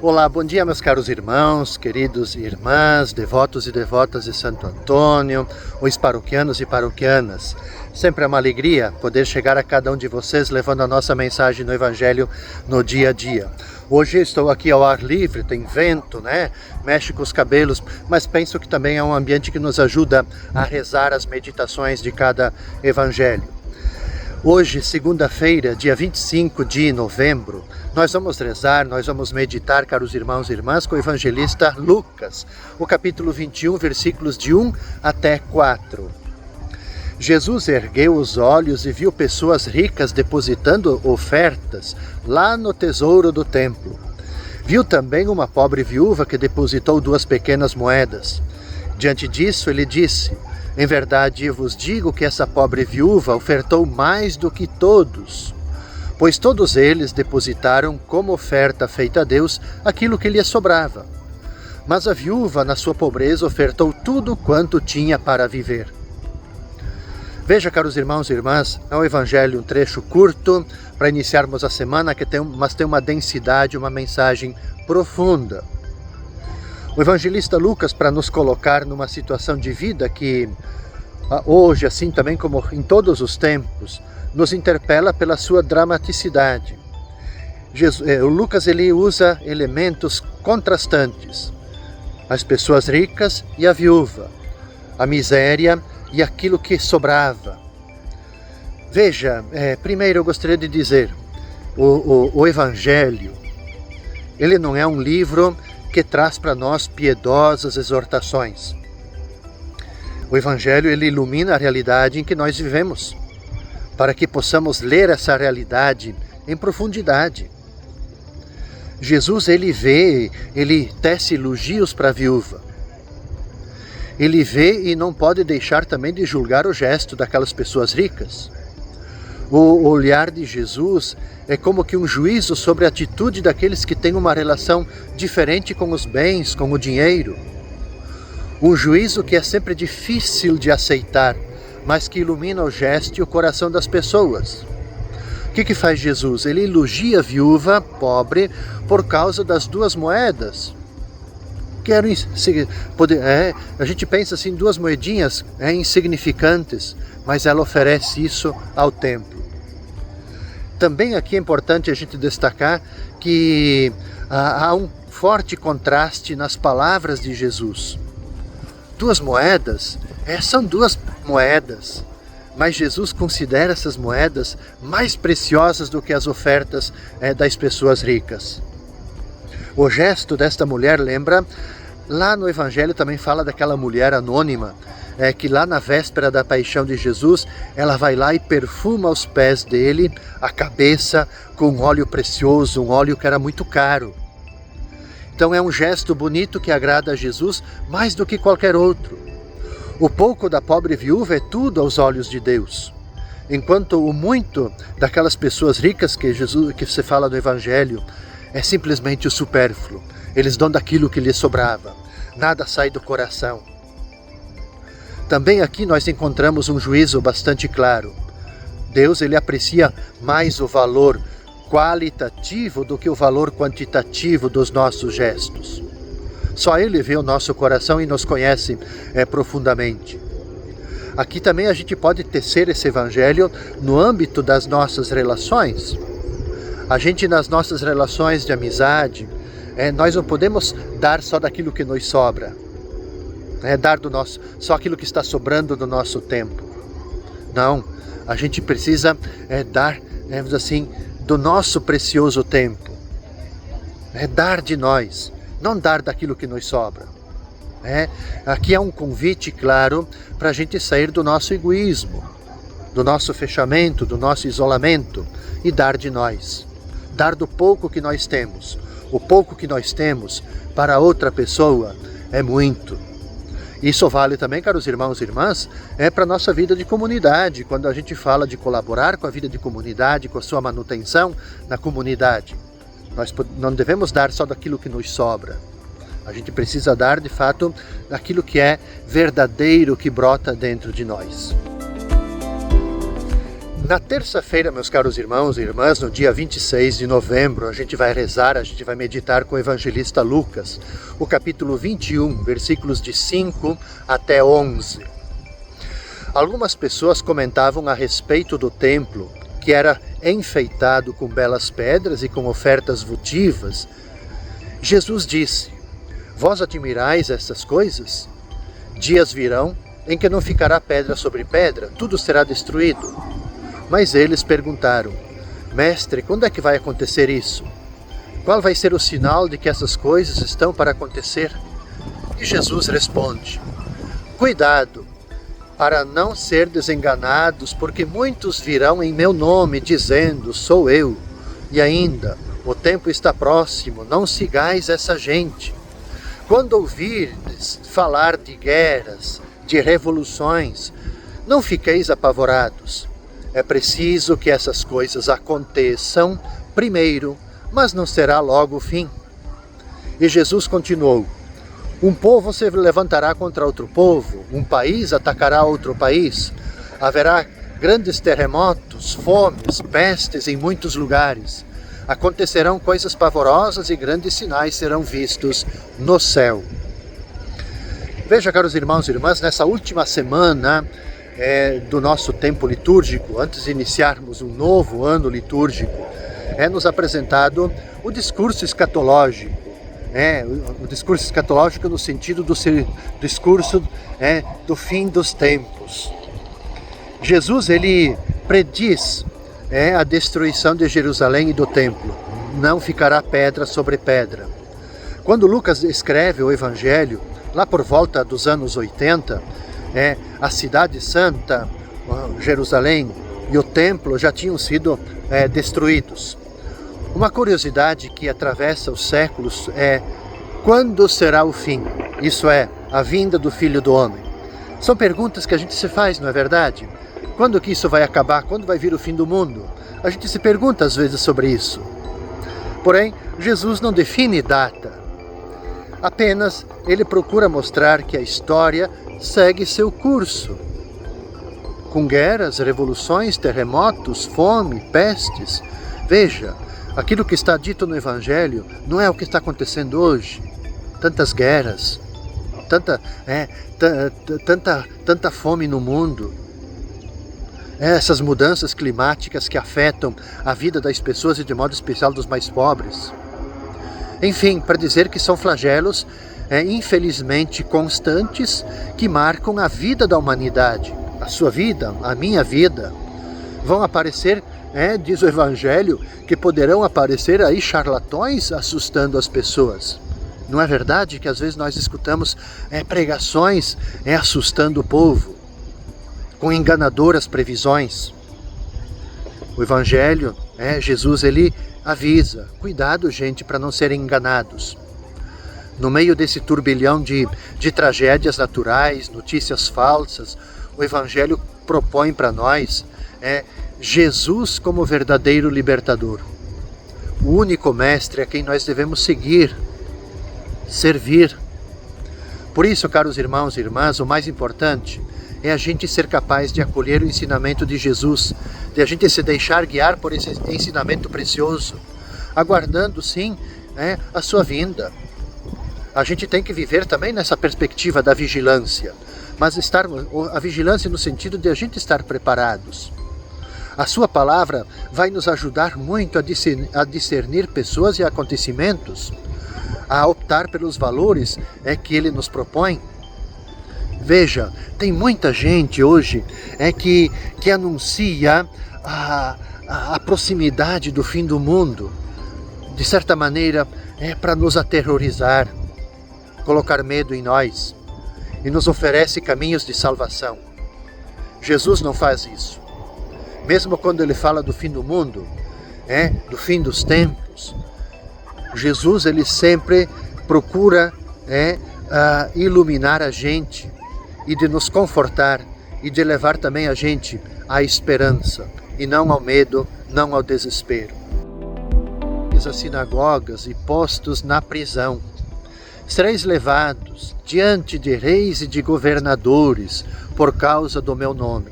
Olá, bom dia meus caros irmãos, queridos irmãs, devotos e devotas de Santo Antônio, os paroquianos e paroquianas. Sempre é uma alegria poder chegar a cada um de vocês levando a nossa mensagem no Evangelho no dia a dia. Hoje estou aqui ao ar livre, tem vento, né? Mexe com os cabelos, mas penso que também é um ambiente que nos ajuda a rezar as meditações de cada Evangelho. Hoje, segunda-feira, dia 25 de novembro, nós vamos rezar, nós vamos meditar, caros irmãos e irmãs, com o evangelista Lucas, o capítulo 21, versículos de 1 até 4. Jesus ergueu os olhos e viu pessoas ricas depositando ofertas lá no tesouro do templo. Viu também uma pobre viúva que depositou 2 pequenas moedas. Diante disso, ele disse: em verdade, eu vos digo que essa pobre viúva ofertou mais do que todos, pois todos eles depositaram como oferta feita a Deus aquilo que lhe sobrava. Mas a viúva, na sua pobreza, ofertou tudo quanto tinha para viver. Veja, caros irmãos e irmãs, é um evangelho, um trecho curto para iniciarmos a semana, mas tem uma densidade, uma mensagem profunda. O evangelista Lucas, para nos colocar numa situação de vida que hoje, assim também como em todos os tempos, nos interpela pela sua dramaticidade. O Lucas ele usa elementos contrastantes: as pessoas ricas e a viúva, a miséria e aquilo que sobrava. Veja, primeiro eu gostaria de dizer, o Evangelho, ele não é um livro que traz para nós piedosas exortações. O Evangelho ele ilumina a realidade em que nós vivemos, para que possamos ler essa realidade em profundidade. Jesus ele tece elogios para a viúva. Ele vê e não pode deixar também de julgar o gesto daquelas pessoas ricas. O olhar de Jesus é como que um juízo sobre a atitude daqueles que têm uma relação diferente com os bens, com o dinheiro. Um juízo que é sempre difícil de aceitar, mas que ilumina o gesto e o coração das pessoas. O que faz Jesus? Ele elogia a viúva pobre por causa das 2 moedas. A gente pensa assim, 2 moedinhas insignificantes, mas ela oferece isso ao templo. Também aqui é importante a gente destacar que há um forte contraste nas palavras de Jesus. 2 moedas, são 2 moedas, mas Jesus considera essas moedas mais preciosas do que as ofertas das pessoas ricas. O gesto desta mulher lembra, lá no Evangelho também fala daquela mulher anônima, que lá na véspera da paixão de Jesus, ela vai lá e perfuma os pés dele, a cabeça, com um óleo precioso, um óleo que era muito caro. Então é um gesto bonito que agrada a Jesus mais do que qualquer outro. O pouco da pobre viúva é tudo aos olhos de Deus, enquanto o muito daquelas pessoas ricas que se fala no Evangelho é simplesmente o supérfluo. Eles dão daquilo que lhes sobrava, nada sai do coração. Também aqui nós encontramos um juízo bastante claro. Deus ele aprecia mais o valor qualitativo do que o valor quantitativo dos nossos gestos. Só Ele vê o nosso coração e nos conhece profundamente. Aqui também a gente pode tecer esse Evangelho no âmbito das nossas relações. A gente nas nossas relações de amizade, nós não podemos dar só daquilo que nos sobra. Dar só aquilo que está sobrando do nosso tempo. Não, a gente precisa dar, assim, do nosso precioso tempo. Dar de nós, não dar daquilo que nos sobra. Aqui é um convite claro para a gente sair do nosso egoísmo, do nosso fechamento, do nosso isolamento e dar de nós. Dar do pouco que nós temos. O pouco que nós temos para outra pessoa é muito. Isso vale também, caros irmãos e irmãs, para a nossa vida de comunidade, quando a gente fala de colaborar com a vida de comunidade, com a sua manutenção na comunidade. Nós não devemos dar só daquilo que nos sobra. A gente precisa dar, de fato, daquilo que é verdadeiro, que brota dentro de nós. Na terça-feira, meus caros irmãos e irmãs, no dia 26 de novembro, a gente vai rezar, a gente vai meditar com o evangelista Lucas, o capítulo 21, versículos de 5 até 11. Algumas pessoas comentavam a respeito do templo, que era enfeitado com belas pedras e com ofertas votivas. Jesus disse: "Vós admirais essas coisas? Dias virão em que não ficará pedra sobre pedra, tudo será destruído." Mas eles perguntaram: "Mestre, quando é que vai acontecer isso? Qual vai ser o sinal de que essas coisas estão para acontecer?" E Jesus responde: "Cuidado, para não ser desenganados, porque muitos virão em meu nome, dizendo, sou eu. E ainda, o tempo está próximo, não sigais essa gente. Quando ouvirdes falar de guerras, de revoluções, não fiqueis apavorados. É preciso que essas coisas aconteçam primeiro, mas não será logo o fim." E Jesus continuou: "Um povo se levantará contra outro povo, um país atacará outro país, haverá grandes terremotos, fomes, pestes em muitos lugares. Acontecerão coisas pavorosas e grandes sinais serão vistos no céu." Veja, caros irmãos e irmãs, nessa última semana do nosso tempo litúrgico, antes de iniciarmos um novo ano litúrgico, é nos apresentado o discurso escatológico. O discurso escatológico no sentido do discurso do fim dos tempos. Jesus, ele prediz a destruição de Jerusalém e do templo. Não ficará pedra sobre pedra. Quando Lucas escreve o Evangelho, lá por volta dos anos 80, a cidade santa, Jerusalém, e o templo já tinham sido destruídos. Uma curiosidade que atravessa os séculos é: quando será o fim? Isso é, a vinda do Filho do Homem. São perguntas que a gente se faz, não é verdade? Quando que isso vai acabar? Quando vai vir o fim do mundo? A gente se pergunta às vezes sobre isso. Porém, Jesus não define data. Apenas ele procura mostrar que a história segue seu curso, com guerras, revoluções, terremotos, fome, pestes. Veja, aquilo que está dito no Evangelho não é o que está acontecendo hoje. Tantas guerras, tanta fome no mundo, essas mudanças climáticas que afetam a vida das pessoas e de modo especial dos mais pobres. Enfim, para dizer que são flagelos infelizmente constantes, que marcam a vida da humanidade, a sua vida, a minha vida. Vão aparecer, diz o Evangelho, que poderão aparecer aí charlatões assustando as pessoas. Não é verdade que às vezes nós escutamos pregações assustando o povo, com enganadoras previsões? O Evangelho, Jesus, ele avisa: cuidado, gente, para não serem enganados. No meio desse turbilhão de tragédias naturais, notícias falsas, o Evangelho propõe para nós Jesus como verdadeiro libertador. O único mestre a quem nós devemos seguir, servir. Por isso, caros irmãos e irmãs, o mais importante é a gente ser capaz de acolher o ensinamento de Jesus, de a gente se deixar guiar por esse ensinamento precioso, aguardando sim a sua vinda. A gente tem que viver também nessa perspectiva da vigilância, mas a vigilância no sentido de a gente estar preparados. A sua palavra vai nos ajudar muito a discernir pessoas e acontecimentos, a optar pelos valores que ele nos propõe. Veja, tem muita gente hoje que anuncia a proximidade do fim do mundo, de certa maneira para nos aterrorizar, colocar medo em nós, e nos oferece caminhos de salvação. Jesus não faz isso. Mesmo quando ele fala do fim do mundo, do fim dos tempos, Jesus ele sempre procura iluminar a gente e de nos confortar e de levar também a gente à esperança e não ao medo, não ao desespero. As sinagogas e postos na prisão, sereis levados diante de reis e de governadores por causa do meu nome.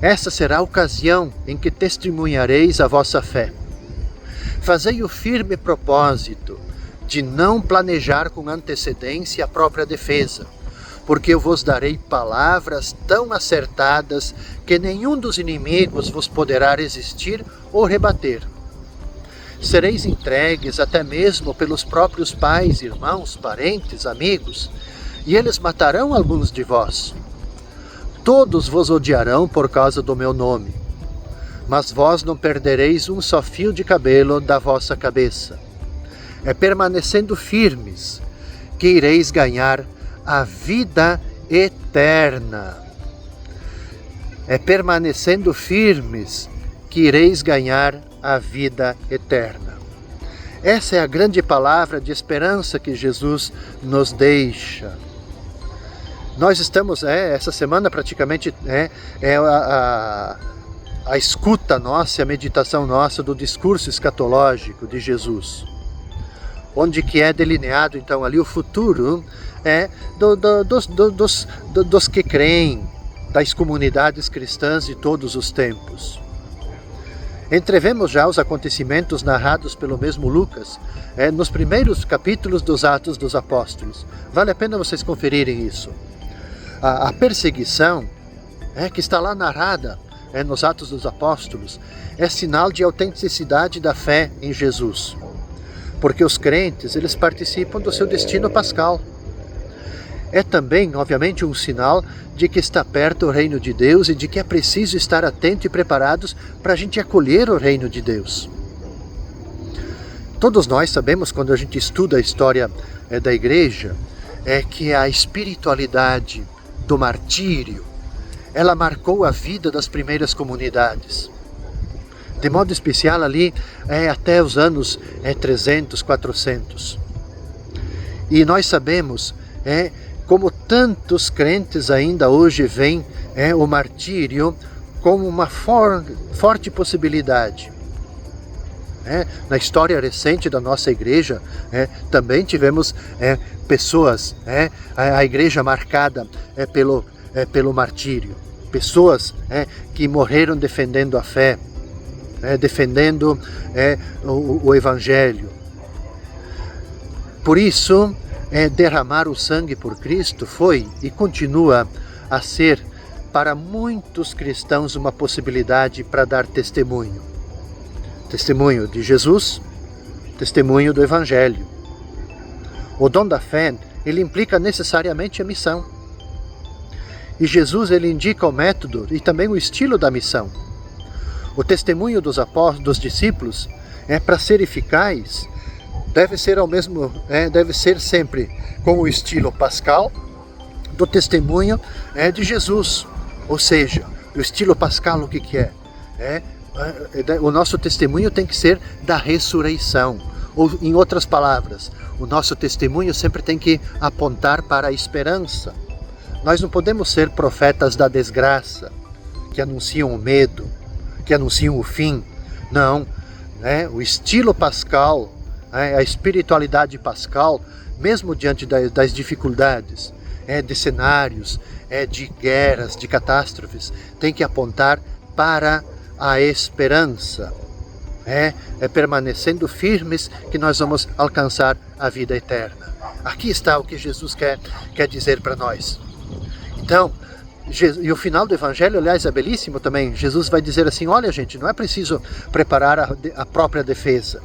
Essa será a ocasião em que testemunhareis a vossa fé. Fazei o firme propósito de não planejar com antecedência a própria defesa, porque eu vos darei palavras tão acertadas que nenhum dos inimigos vos poderá resistir ou rebater. Sereis entregues até mesmo pelos próprios pais, irmãos, parentes, amigos, e eles matarão alguns de vós. Todos vos odiarão por causa do meu nome, mas vós não perdereis um só fio de cabelo da vossa cabeça. É permanecendo firmes que ireis ganhar a vida eterna. É permanecendo firmes que ireis ganhar a vida eterna. Essa é a grande palavra de esperança que Jesus nos deixa. Nós estamos, essa semana praticamente, a escuta nossa, a meditação nossa do discurso escatológico de Jesus, onde que é delineado então ali o futuro dos que creem, das comunidades cristãs de todos os tempos. Entrevemos já os acontecimentos narrados pelo mesmo Lucas nos primeiros capítulos dos Atos dos Apóstolos. Vale a pena vocês conferirem isso. A perseguição que está lá narrada nos Atos dos Apóstolos é sinal de autenticidade da fé em Jesus, porque os crentes eles participam do seu destino pascal. É também, obviamente, um sinal de que está perto o reino de Deus e de que é preciso estar atento e preparados para a gente acolher o reino de Deus. Todos nós sabemos, quando a gente estuda a história da igreja, que a espiritualidade do martírio, ela marcou a vida das primeiras comunidades. De modo especial ali, até os anos 300, 400. E nós sabemos como tantos crentes ainda hoje veem o martírio como uma forte possibilidade. Na história recente da nossa igreja, também tivemos pessoas, a igreja marcada pelo martírio. Pessoas que morreram defendendo a fé, defendendo o Evangelho. Por isso, derramar o sangue por Cristo foi e continua a ser para muitos cristãos uma possibilidade para dar testemunho. Testemunho de Jesus, testemunho do Evangelho. O dom da fé, ele implica necessariamente a missão. E Jesus, ele indica o método e também o estilo da missão. O testemunho dos apóstolos, dos discípulos, para ser eficaz, deve ser sempre com o estilo pascal do testemunho de Jesus. Ou seja, o estilo pascal o que é? O nosso testemunho tem que ser da ressurreição. Ou, em outras palavras, o nosso testemunho sempre tem que apontar para a esperança. Nós não podemos ser profetas da desgraça, que anunciam o medo, que anunciam o fim. Não, o estilo pascal, a espiritualidade pascal, mesmo diante das dificuldades, de cenários, de guerras, de catástrofes, tem que apontar para a esperança. É permanecendo firmes que nós vamos alcançar a vida eterna. Aqui está o que Jesus quer dizer para nós. Então, e o final do Evangelho, aliás, é belíssimo também. Jesus vai dizer assim, olha gente, não é preciso preparar a própria defesa.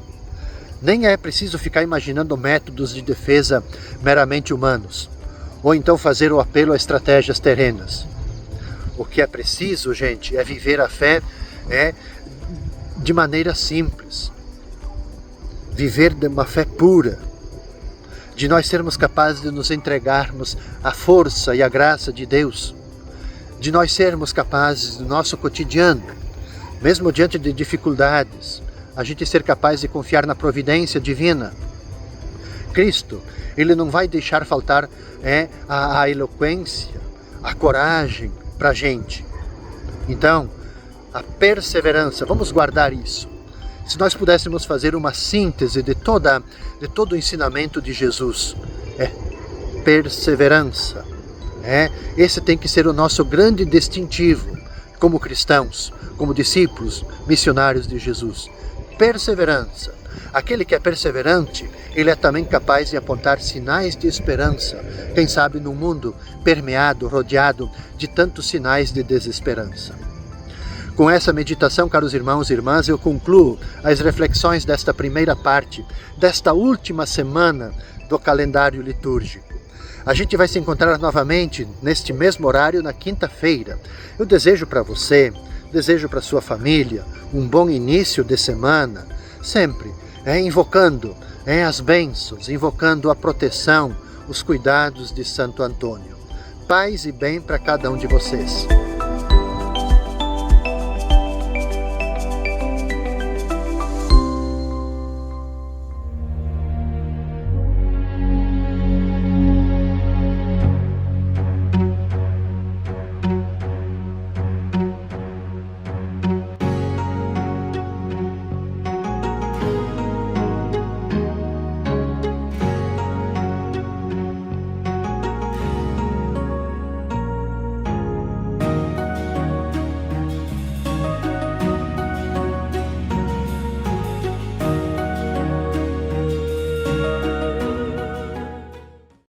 Nem é preciso ficar imaginando métodos de defesa meramente humanos. Ou então fazer o apelo a estratégias terrenas. O que é preciso, gente, é viver a fé de maneira simples. Viver de uma fé pura. De nós sermos capazes de nos entregarmos à força e à graça de Deus. De nós sermos capazes, no nosso cotidiano, mesmo diante de dificuldades, a gente ser capaz de confiar na providência divina. Cristo, ele não vai deixar faltar a eloquência, a coragem para a gente. Então, a perseverança, vamos guardar isso. Se nós pudéssemos fazer uma síntese de todo o ensinamento de Jesus, perseverança. Esse tem que ser o nosso grande distintivo como cristãos, como discípulos, missionários de Jesus. Perseverança. Aquele que é perseverante, ele é também capaz de apontar sinais de esperança, quem sabe num mundo permeado, rodeado de tantos sinais de desesperança. Com essa meditação, caros irmãos e irmãs, eu concluo as reflexões desta primeira parte, desta última semana do calendário litúrgico. A gente vai se encontrar novamente neste mesmo horário na quinta-feira. Eu desejo para você, desejo para sua família, um bom início de semana, sempre invocando as bênçãos, invocando a proteção, os cuidados de Santo Antônio. Paz e bem para cada um de vocês.